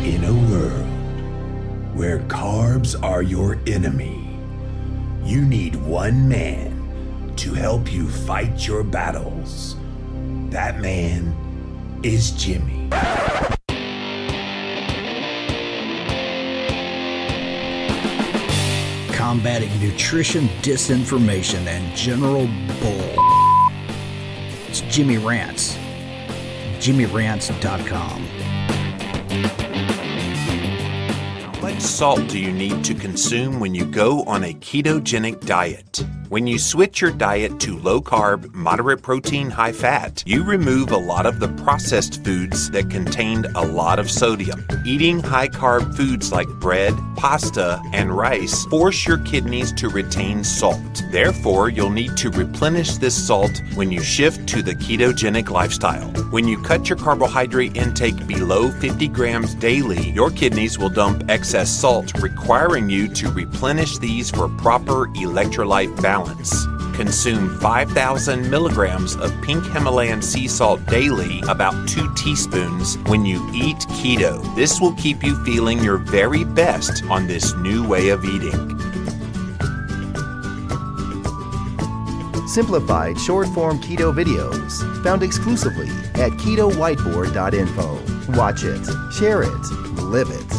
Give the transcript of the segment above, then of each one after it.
In a world where carbs are your enemy, you need one man to help you fight your battles. That man is Jimmy. Combating nutrition disinformation and general bull. It's Jimmy Rants. JimmyRants.com. How much salt do you need to consume when you go on a ketogenic diet? When you switch your diet to low-carb, moderate protein, high-fat, you remove a lot of the processed foods that contained a lot of sodium. Eating high-carb foods like bread, pasta, and rice force your kidneys to retain salt. Therefore, you'll need to replenish this salt when you shift to the ketogenic lifestyle. When you cut your carbohydrate intake below 50 grams daily, your kidneys will dump excess salt, requiring you to replenish these for proper electrolyte balance. Consume 5,000 milligrams of pink Himalayan sea salt daily, about 2 teaspoons, when you eat keto. This will keep you feeling your very best on this new way of eating. Simplified short-form keto videos found exclusively at ketowhiteboard.info. Watch it, share it, live it.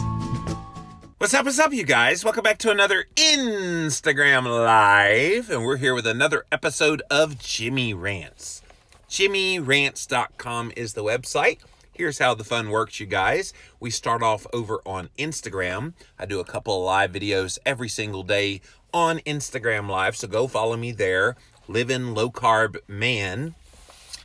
What's up, you guys? Welcome back to another Instagram Live, and we're here with another episode of Jimmy Rants. JimmyRants.com is the website. Here's how the fun works, you guys. We start off over on Instagram. I do a couple of live videos every single day on Instagram Live, so go follow me there. Livin' Low Carb Man.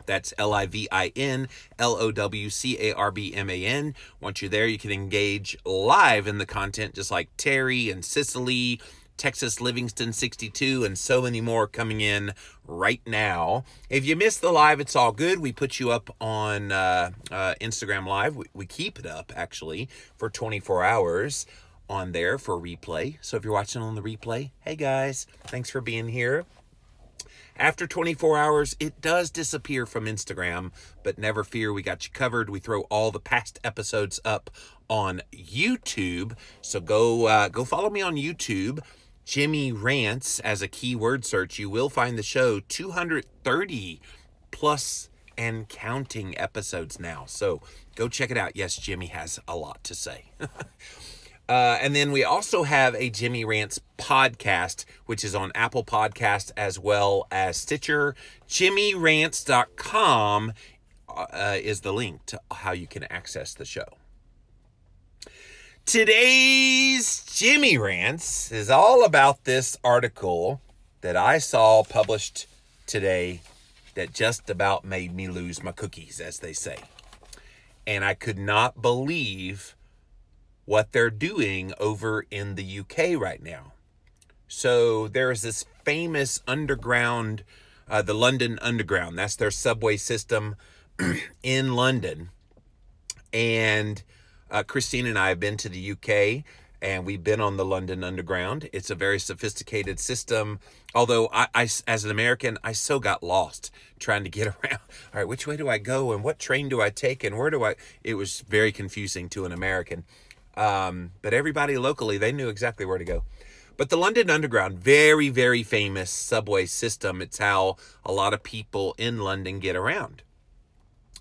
That's LIVIN LOWCARBMAN. Once you're there, you can engage live in the content, just like Terry and Cicely, Texas Livingston 62, and so many more coming in right now. If you missed the live, it's all good. We put you up on Instagram Live. We keep it up, actually, for 24 hours on there for replay. So if you're watching on the replay, hey guys, thanks for being here. After 24 hours, it does disappear from Instagram, but never fear, we got you covered. We throw all the past episodes up on YouTube, so go follow me on YouTube, Jimmy Rants, as a keyword search. You will find the show 230 plus and counting episodes now, so go check it out. Yes, Jimmy has a lot to say. And then we also have a Jimmy Rants podcast, which is on Apple Podcasts as well as Stitcher. JimmyRants.com is the link to how you can access the show. Today's Jimmy Rants is all about this article that I saw published today that just about made me lose my cookies, as they say. And I could not believe what they're doing over in the UK right now. So there is this famous underground, the London Underground. That's their subway system in London. And Christine and I have been to the UK, and we've been on the London Underground. It's a very sophisticated system. Although I as an American, I so got lost trying to get around. All right, which way do I go? And what train do I take? And where do I? It was very confusing to an American. But everybody locally, they knew exactly where to go. But the London Underground, very, very famous subway system. It's how a lot of people in London get around.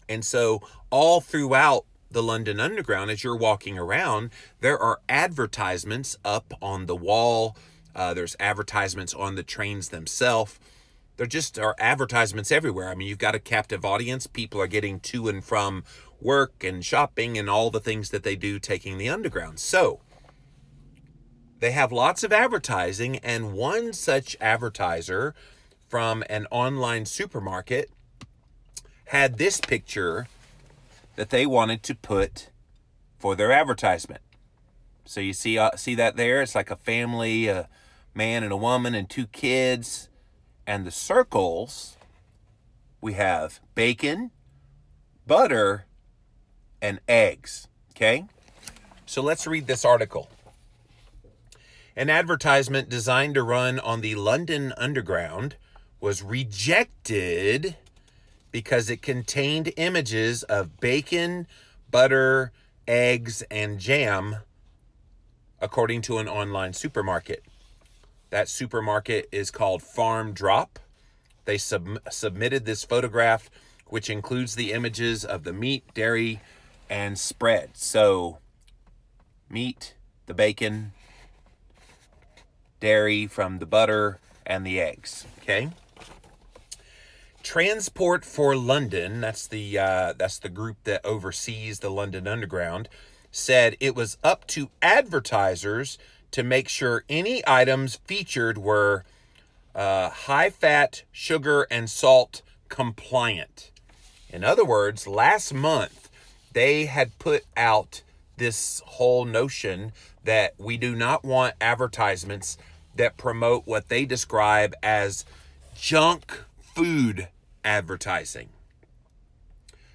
And so all throughout the London Underground, as you're walking around, there are advertisements up on the wall. There's advertisements on the trains themselves. There just are advertisements everywhere. I mean, you've got a captive audience. People are getting to and from work and shopping and all the things that they do taking the underground. So they have lots of advertising, and one such advertiser from an online supermarket had this picture that they wanted to put for their advertisement. So you see that there? It's like a family, a man and a woman and 2 kids. And the circles, we have bacon, butter, and eggs, okay? So let's read this article. An advertisement designed to run on the London Underground was rejected because it contained images of bacon, butter, eggs, and jam, according to an online supermarket. That supermarket is called Farm Drop. They submitted this photograph, which includes the images of the meat, dairy, and spread. So, meat, the bacon, dairy from the butter, and the eggs. Okay. Transport for London, that's the group that oversees the London Underground, said it was up to advertisers to make sure any items featured were high fat, sugar, and salt compliant. In other words, last month they had put out this whole notion that we do not want advertisements that promote what they describe as junk food advertising.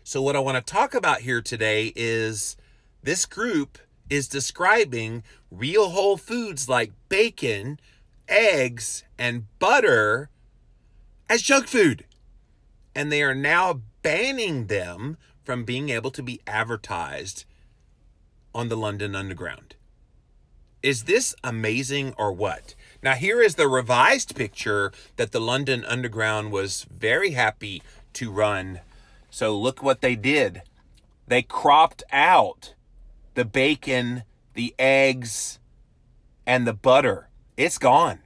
So what I want to talk about here today is this group is describing real whole foods like bacon, eggs, and butter as junk food. And they are now banning them from being able to be advertised on the London Underground. Is this amazing or what? Now, here is the revised picture that the London Underground was very happy to run. So look what they did. They cropped out the bacon, the eggs, and the butter. It's gone.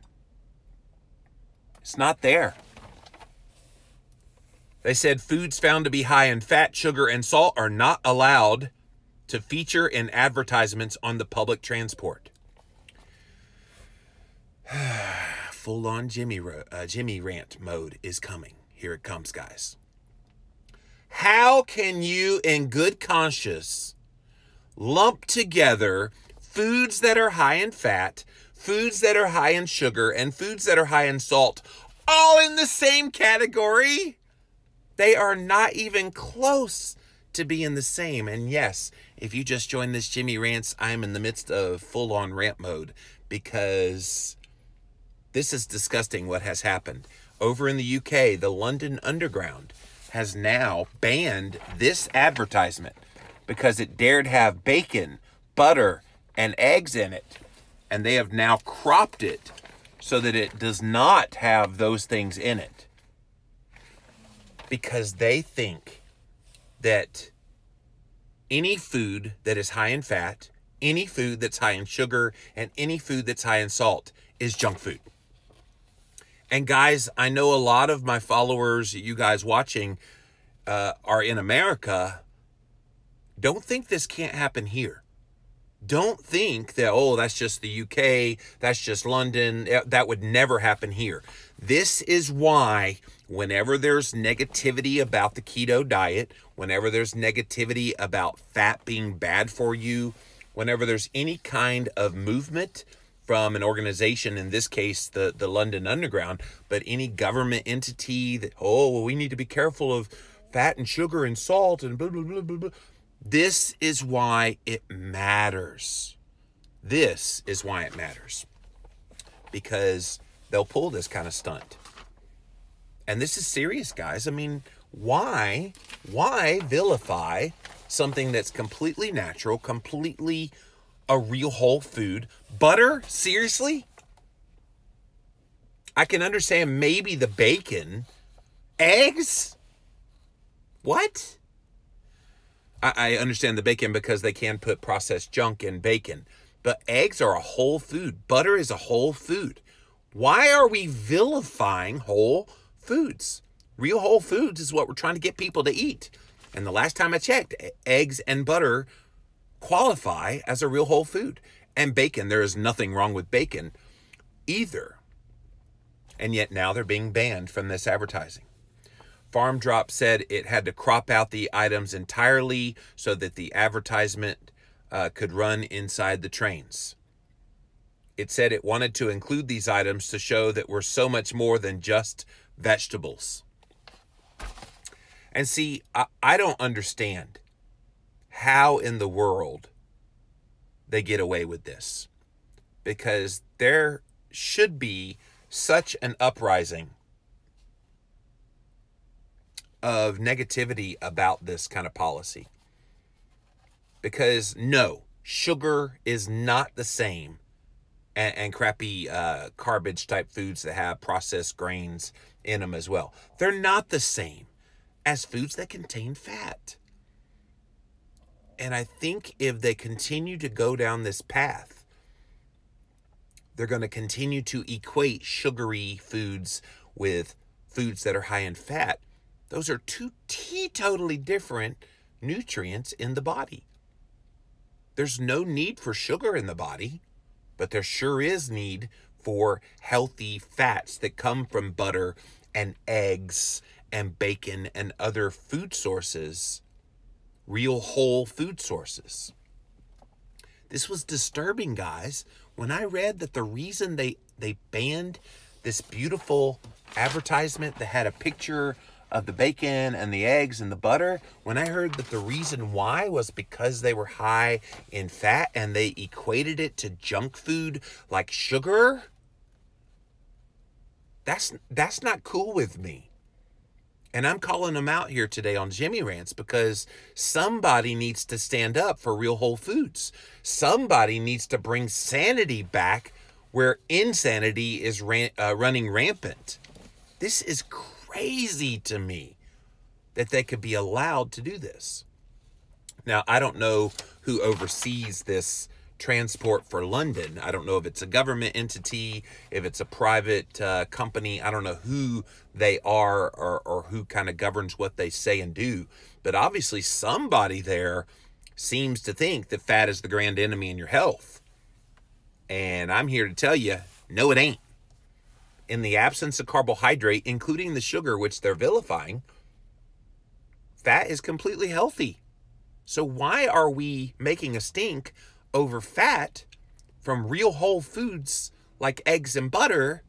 It's not there. They said foods found to be high in fat, sugar, and salt are not allowed to feature in advertisements on the public transport. Full-on Jimmy rant mode is coming. Here it comes, guys. How can you, in good conscience, lump together foods that are high in fat, foods that are high in sugar, and foods that are high in salt, all in the same category? They are not even close to being the same. And yes, if you just joined this Jimmy Rants, I'm in the midst of full-on rant mode because this is disgusting what has happened. Over in the UK, the London Underground has now banned this advertisement because it dared have bacon, butter, and eggs in it. And they have now cropped it so that it does not have those things in it. Because they think that any food that is high in fat, any food that's high in sugar, and any food that's high in salt is junk food. And guys, I know a lot of my followers, you guys watching, are in America. Don't think this can't happen here. Don't think that, oh, that's just the UK, that's just London. That would never happen here. This is why whenever there's negativity about the keto diet, whenever there's negativity about fat being bad for you, whenever there's any kind of movement from an organization, in this case, the London Underground, but any government entity that, oh, well, we need to be careful of fat and sugar and salt and blah, blah, blah, blah, blah. This is why it matters. This is why it matters. Because they'll pull this kind of stunt. And this is serious, guys. I mean, why vilify something that's completely natural, completely a real whole food? Butter? Seriously? I can understand maybe the bacon. Eggs? What? I understand the bacon because they can put processed junk in bacon. But eggs are a whole food. Butter is a whole food. Why are we vilifying whole foods? Real whole foods is what we're trying to get people to eat. And the last time I checked, eggs and butter qualify as a real whole food. And bacon, there is nothing wrong with bacon either. And yet now they're being banned from this advertising. Farm Drop said it had to crop out the items entirely so that the advertisement could run inside the trains. It said it wanted to include these items to show that we're so much more than just vegetables. And see, I don't understand how in the world they get away with this. Because there should be such an uprising of negativity about this kind of policy. Because no, sugar is not the same, and crappy garbage type foods that have processed grains in them as well. They're not the same as foods that contain fat. And I think if they continue to go down this path, they're going to continue to equate sugary foods with foods that are high in fat. Those are two totally different nutrients in the body. There's no need for sugar in the body, but there sure is need for healthy fats that come from butter and eggs and bacon and other food sources, real whole food sources. This was disturbing, guys, when I read that the reason they banned this beautiful advertisement that had a picture of the bacon and the eggs and the butter, when I heard that the reason why was because they were high in fat and they equated it to junk food like sugar, that's not cool with me. And I'm calling them out here today on Jimmy Rants because somebody needs to stand up for real whole foods. Somebody needs to bring sanity back where insanity is running rampant. This is crazy to me that they could be allowed to do this. Now, I don't know who oversees this Transport for London. I don't know if it's a government entity, if it's a private company. I don't know who they are or who kind of governs what they say and do. But obviously somebody there seems to think that fat is the grand enemy in your health. And I'm here to tell you, no, it ain't. In the absence of carbohydrate, including the sugar, which they're vilifying, fat is completely healthy. So why are we making a stink over fat from real whole foods like eggs and butter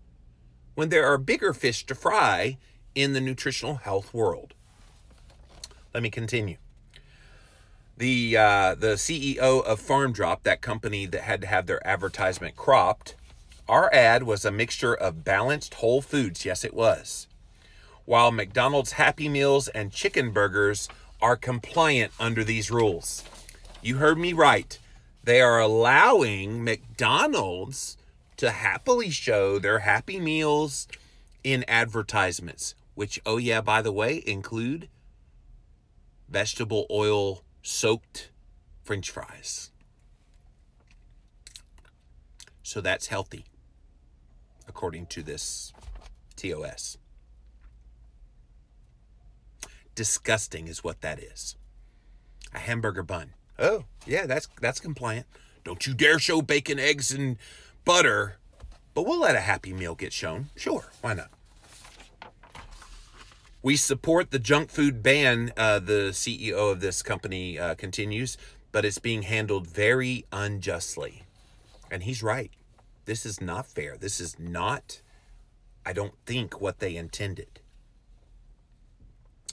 when there are bigger fish to fry in the nutritional health world? Let me continue. The CEO of Farm Drop, that company that had to have their advertisement cropped, our ad was a mixture of balanced whole foods. Yes, it was. While McDonald's Happy Meals and chicken burgers are compliant under these rules. You heard me right. They are allowing McDonald's to happily show their Happy Meals in advertisements, which, oh yeah, by the way, include vegetable oil soaked French fries. So that's healthy, according to this TOS. Disgusting is what that is. A hamburger bun. Oh, yeah, that's compliant. Don't you dare show bacon, eggs, and butter. But we'll let a Happy Meal get shown. Sure, why not? We support the junk food ban, the CEO of this company continues, but it's being handled very unjustly. And he's right. This is not fair. This is not, I don't think, what they intended.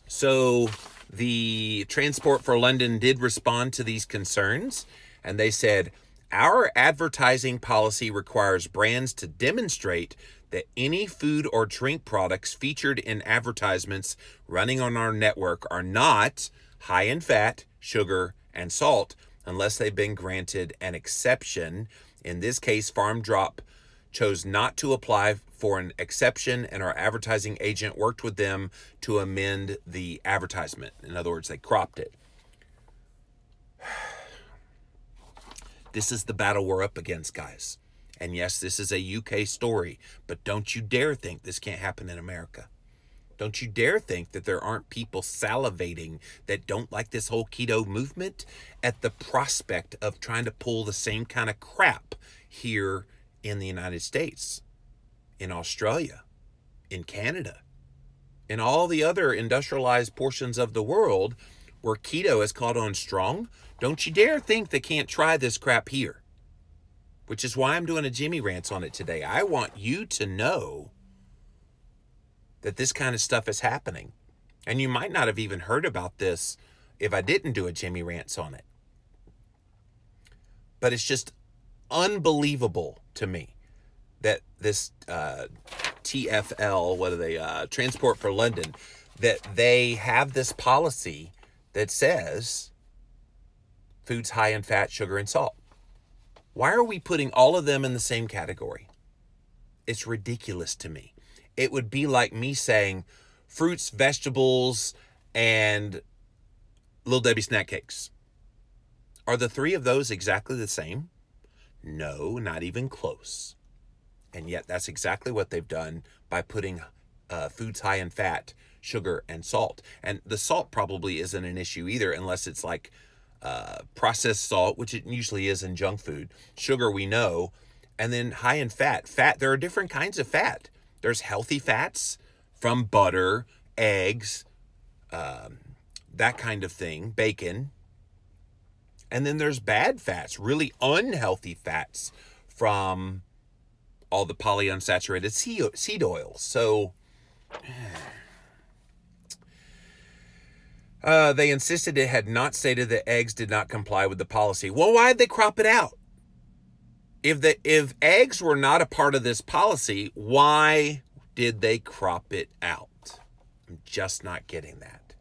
So the Transport for London did respond to these concerns, and they said, our advertising policy requires brands to demonstrate that any food or drink products featured in advertisements running on our network are not high in fat, sugar, and salt unless they've been granted an exception. In this case, Farm Drop chose not to apply for an exception, and our advertising agent worked with them to amend the advertisement. In other words, they cropped it. This is the battle we're up against, guys. And yes, this is a UK story, but don't you dare think this can't happen in America. Don't you dare think that there aren't people salivating that don't like this whole keto movement at the prospect of trying to pull the same kind of crap here in the United States, in Australia, in Canada, in all the other industrialized portions of the world where keto has caught on strong. Don't you dare think they can't try this crap here, which is why I'm doing a Jimmy Rants on it today. I want you to know that this kind of stuff is happening. And you might not have even heard about this if I didn't do a Jimmy Rants on it. But it's just unbelievable to me that this TFL, what are they, Transport for London, that they have this policy that says foods high in fat, sugar, and salt. Why are we putting all of them in the same category? It's ridiculous to me. It would be like me saying fruits, vegetables, and Little Debbie snack cakes. Are the three of those exactly the same? No, not even close. And yet that's exactly what they've done by putting foods high in fat, sugar, and salt. And the salt probably isn't an issue either, unless it's like processed salt, which it usually is in junk food. Sugar, we know. And then high in fat. Fat, there are different kinds of fat. There's healthy fats from butter, eggs, that kind of thing, bacon. And then there's bad fats, really unhealthy fats from all the polyunsaturated seed oils. So they insisted it had not stated that eggs did not comply with the policy. Well, why did they crop it out? If eggs were not a part of this policy, why did they crop it out? I'm just not getting that.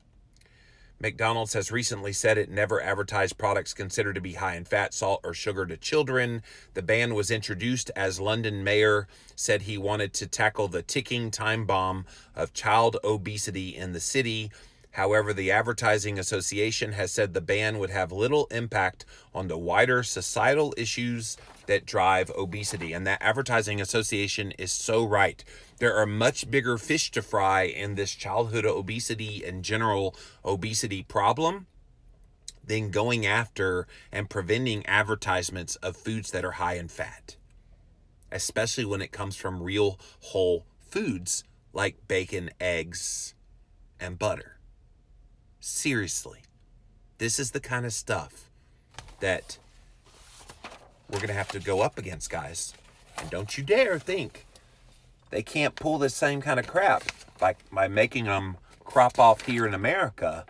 McDonald's has recently said it never advertised products considered to be high in fat, salt, or sugar to children. The ban was introduced as London mayor said he wanted to tackle the ticking time bomb of child obesity in the city. However, the Advertising Association has said the ban would have little impact on the wider societal issues that drive obesity. And that Advertising Association is so right. There are much bigger fish to fry in this childhood obesity and general obesity problem than going after and preventing advertisements of foods that are high in fat, especially when it comes from real whole foods like bacon, eggs, and butter. Seriously, this is the kind of stuff that we're going to have to go up against, guys. And don't you dare think they can't pull this same kind of crap by making them crop off here in America.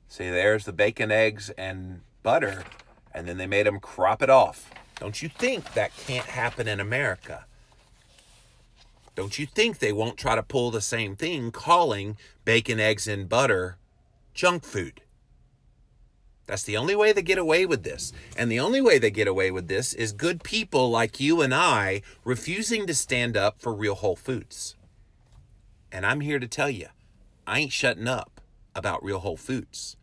See, there's the bacon, eggs, and butter, and then they made them crop it off. Don't you think that can't happen in America? Don't you think they won't try to pull the same thing, calling bacon, eggs, and butter junk food? That's the only way they get away with this. And the only way they get away with this is good people like you and I refusing to stand up for real whole foods. And I'm here to tell you, I ain't shutting up about real whole foods.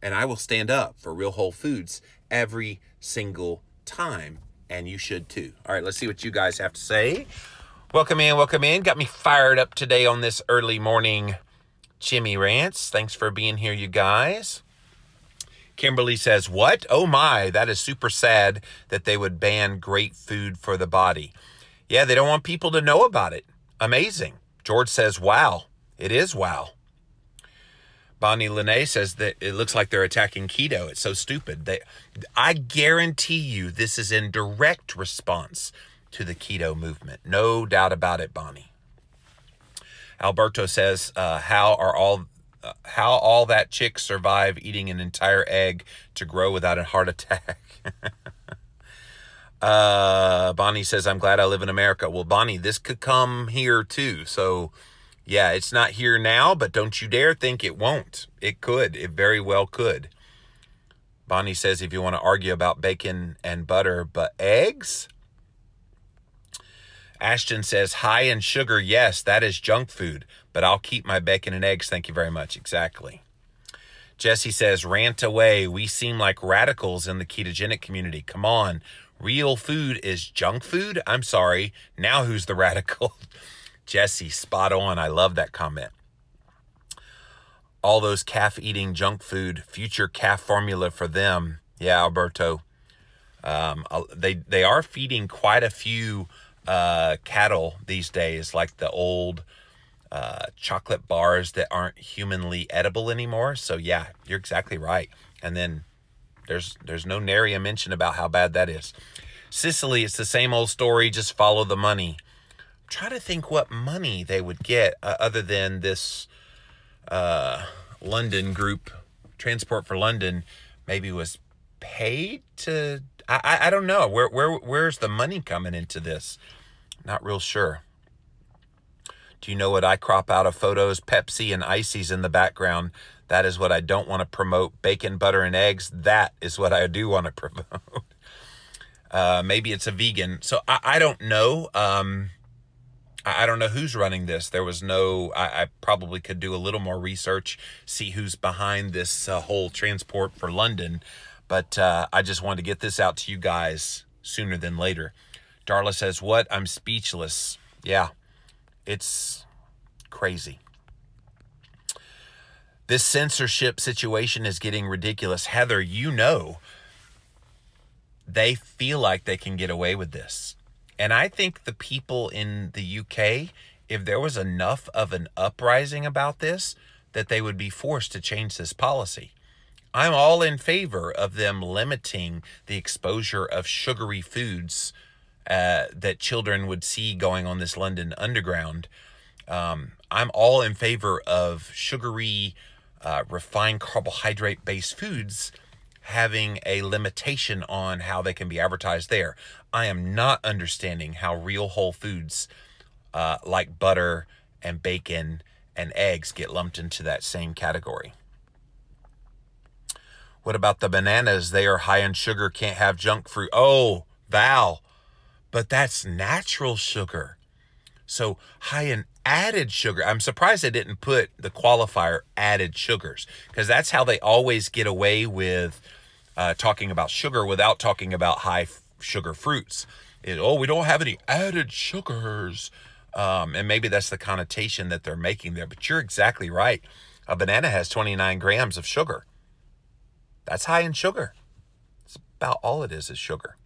And I will stand up for real whole foods every single time. And you should too. All right, let's see what you guys have to say. Welcome in, welcome in. Got me fired up today on this early morning Jimmy Rants. Thanks for being here, you guys. Kimberly says, what? Oh my, that is super sad that they would ban great food for the body. Yeah, they don't want people to know about it. Amazing. George says, wow. It is wow. Bonnie Lene says that it looks like they're attacking keto. It's so stupid. I guarantee you this is in direct response to the keto movement. No doubt about it, Bonnie. Alberto says, how all that chicks survive eating an entire egg to grow without a heart attack. Bonnie says, I'm glad I live in America. Well, Bonnie, this could come here too. So yeah, it's not here now, but don't you dare think it won't. It could. It very well could. Bonnie says, if you want to argue about bacon and butter, but eggs? Ashton says, high in sugar, yes, that is junk food, but I'll keep my bacon and eggs. Thank you very much. Exactly. Jesse says, rant away. We seem like radicals in the ketogenic community. Come on. Real food is junk food? I'm sorry. Now who's the radical? Jesse, spot on. I love that comment. All those calf eating junk food, future calf formula for them. Yeah, Alberto. They are feeding quite a few cattle these days, like the old chocolate bars that aren't humanly edible anymore. So yeah, you're exactly right. And then there's no nary a mention about how bad that is. Sicily, it's the same old story, just follow the money. I'm trying to think what money they would get other than this London group, Transport for London, maybe was paid to, I don't know. Where's the money coming into this? Not real sure. Do you know what I crop out of photos? Pepsi and Icy's in the background. That is what I don't want to promote. Bacon, butter, and eggs, that is what I do want to promote. Maybe it's a vegan. So I don't know. I don't know who's running this. There was no, I probably could do a little more research, see who's behind this whole transport for London. But I just wanted to get this out to you guys sooner than later. Darla says, what? I'm speechless. Yeah, it's crazy. This censorship situation is getting ridiculous. Heather, you know, they feel like they can get away with this. And I think the people in the UK, if there was enough of an uprising about this, that they would be forced to change this policy. I'm all in favor of them limiting the exposure of sugary foods that children would see going on this London Underground. I'm all in favor of sugary, refined carbohydrate-based foods having a limitation on how they can be advertised there. I am not understanding how real whole foods like butter and bacon and eggs get lumped into that same category. What about the bananas? They are high in sugar, can't have junk fruit. Oh, Val, but that's natural sugar. So high in added sugar. I'm surprised they didn't put the qualifier added sugars, because that's how they always get away with talking about sugar without talking about high sugar fruits. We don't have any added sugars. And maybe that's the connotation that they're making there. But you're exactly right. A banana has 29 grams of sugar. That's high in sugar. It's about all it is sugar.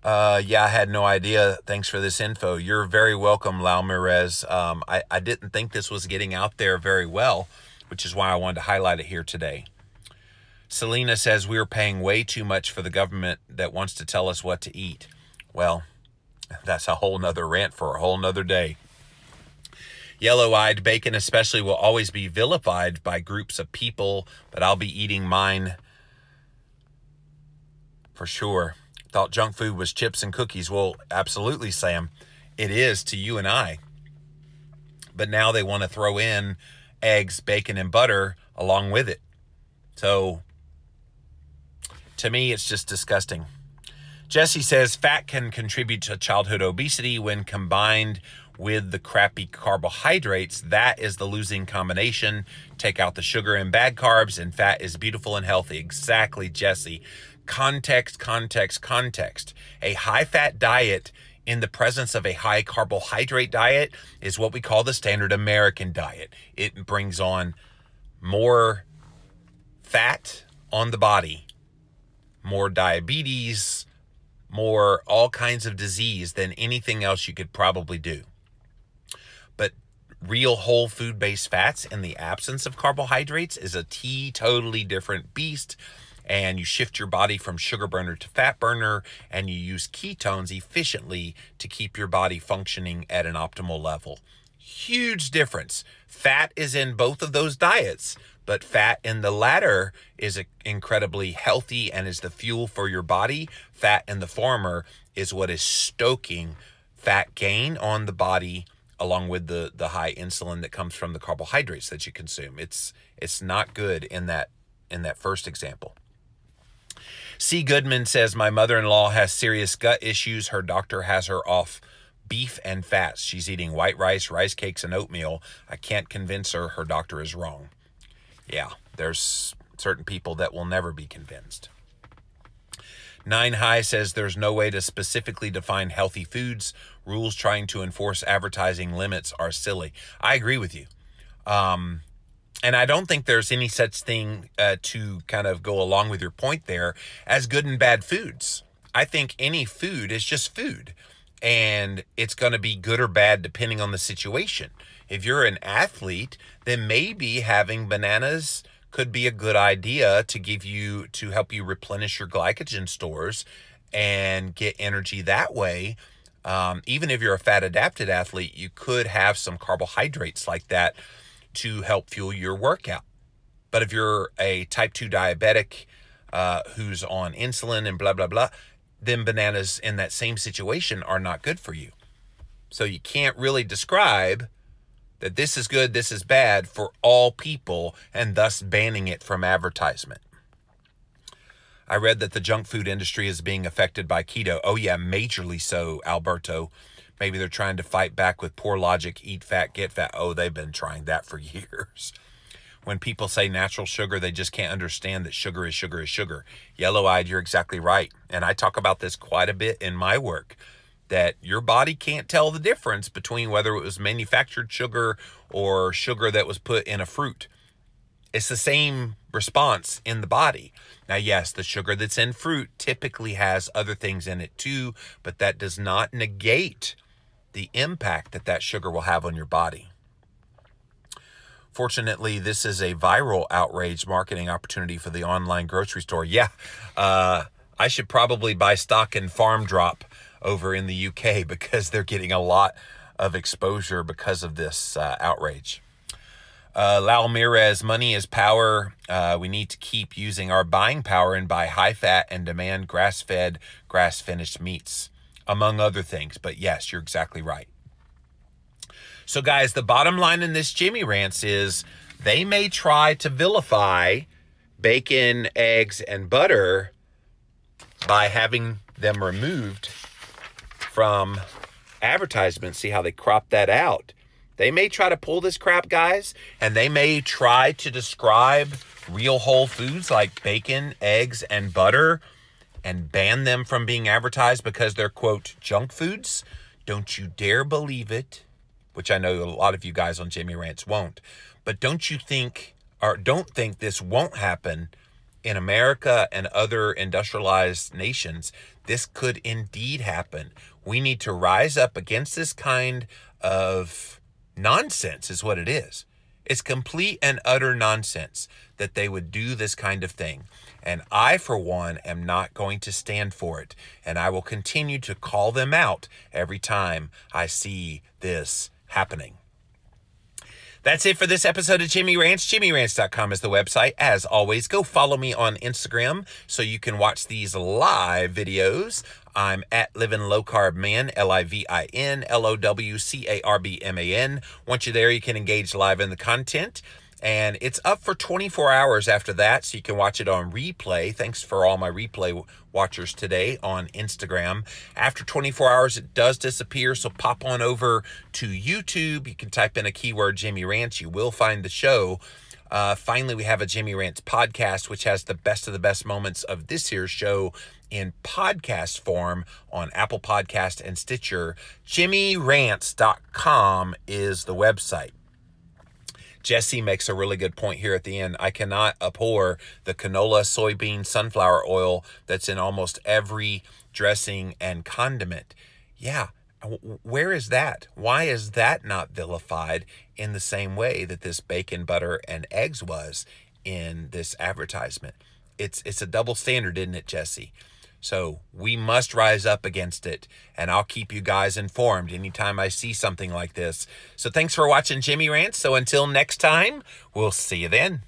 Yeah, I had no idea. Thanks for this info. You're very welcome, Lau Mirez. I didn't think this was getting out there very well, which is why I wanted to highlight it here today. Selena says we're paying way too much for the government that wants to tell us what to eat. Well, that's a whole nother rant for a whole nother day. Yellow-eyed bacon especially will always be vilified by groups of people, but I'll be eating mine for sure. Thought junk food was chips and cookies. Well, absolutely, Sam. It is to you and I. But now they want to throw in eggs, bacon, and butter along with it. So, to me, it's just disgusting. Jesse says fat can contribute to childhood obesity when combined with the crappy carbohydrates. That is the losing combination. Take out the sugar and bad carbs, and fat is beautiful and healthy. Exactly, Jesse. Context, context, context. A high-fat diet in the presence of a high carbohydrate diet is what we call the standard American diet. It brings on more fat on the body, more diabetes, more all kinds of disease than anything else you could probably do. But real whole food-based fats in the absence of carbohydrates is a totally different beast. And you shift your body from sugar burner to fat burner, and you use ketones efficiently to keep your body functioning at an optimal level. Huge difference. Fat is in both of those diets, but fat in the latter is incredibly healthy and is the fuel for your body. Fat in the former is what is stoking fat gain on the body, along with the high insulin that comes from the carbohydrates that you consume. It's not good in that first example. C. Goodman says, my mother-in-law has serious gut issues. Her doctor has her off beef and fats. She's eating white rice, rice cakes, and oatmeal. I can't convince her. Her doctor is wrong. Yeah, there's certain people that will never be convinced. 9 High says there's no way to specifically define healthy foods. Rules trying to enforce advertising limits are silly. I agree with you. And I don't think there's any such thing to kind of go along with your point there as good and bad foods. I think any food is just food, and it's going to be good or bad depending on the situation. If you're an athlete, then maybe having bananas could be a good idea to help you replenish your glycogen stores and get energy that way. Even if you're a fat adapted athlete, you could have some carbohydrates like that to help fuel your workout. But if you're a type 2 diabetic who's on insulin and blah, blah, blah, then bananas in that same situation are not good for you. So you can't really describe that this is good, this is bad for all people, and thus banning it from advertisement. I read that the junk food industry is being affected by keto. Oh yeah, majorly so, Alberto. Maybe they're trying to fight back with poor logic, eat fat, get fat. Oh, they've been trying that for years. When people say natural sugar, they just can't understand that sugar is sugar is sugar. Yellow-eyed, you're exactly right. And I talk about this quite a bit in my work, that your body can't tell the difference between whether it was manufactured sugar or sugar that was put in a fruit. It's the same response in the body. Now, yes, the sugar that's in fruit typically has other things in it too, but that does not negate the impact that that sugar will have on your body. Fortunately, this is a viral outrage marketing opportunity for the online grocery store. Yeah, I should probably buy stock in Farm Drop over in the UK because they're getting a lot of exposure because of this outrage. Lau Mirez, money is power. We need to keep using our buying power and buy high-fat and demand grass-fed, grass-finished meats, among other things. But yes, you're exactly right. So guys, the bottom line in this Jimmy Rants is they may try to vilify bacon, eggs, and butter by having them removed from advertisements. See how they crop that out. They may try to pull this crap, guys, and they may try to describe real whole foods like bacon, eggs, and butter and ban them from being advertised because they're, quote, junk foods. Don't you dare believe it, which I know a lot of you guys on Jimmy Rants won't. But don't think this won't happen in America and other industrialized nations. This could indeed happen. We need to rise up against this kind of nonsense is what it is. It's complete and utter nonsense that they would do this kind of thing. And I, for one, am not going to stand for it. And I will continue to call them out every time I see this happening. That's it for this episode of Jimmy Rants. JimmyRants.com is the website. As always, go follow me on Instagram so you can watch these live videos. I'm at Living Low Carb Man, LIVINLOWCARBMAN. Once you're there, you can engage live in the content. And it's up for 24 hours after that, so you can watch it on replay. Thanks for all my replay watchers today on Instagram. After 24 hours, it does disappear, so pop on over to YouTube. You can type in a keyword, Jimmy Rants. You will find the show. Finally, we have a Jimmy Rants podcast, which has the best of the best moments of this year's show in podcast form on Apple Podcast and Stitcher. JimmyRants.com is the website. Jesse makes a really good point here at the end. I cannot abhor the canola, soybean, sunflower oil that's in almost every dressing and condiment. Yeah, where is that? Why is that not vilified in the same way that this bacon, butter, and eggs was in this advertisement? It's a double standard, isn't it, Jesse? So we must rise up against it, and I'll keep you guys informed anytime I see something like this. So thanks for watching Jimmy Rants. So until next time, we'll see you then.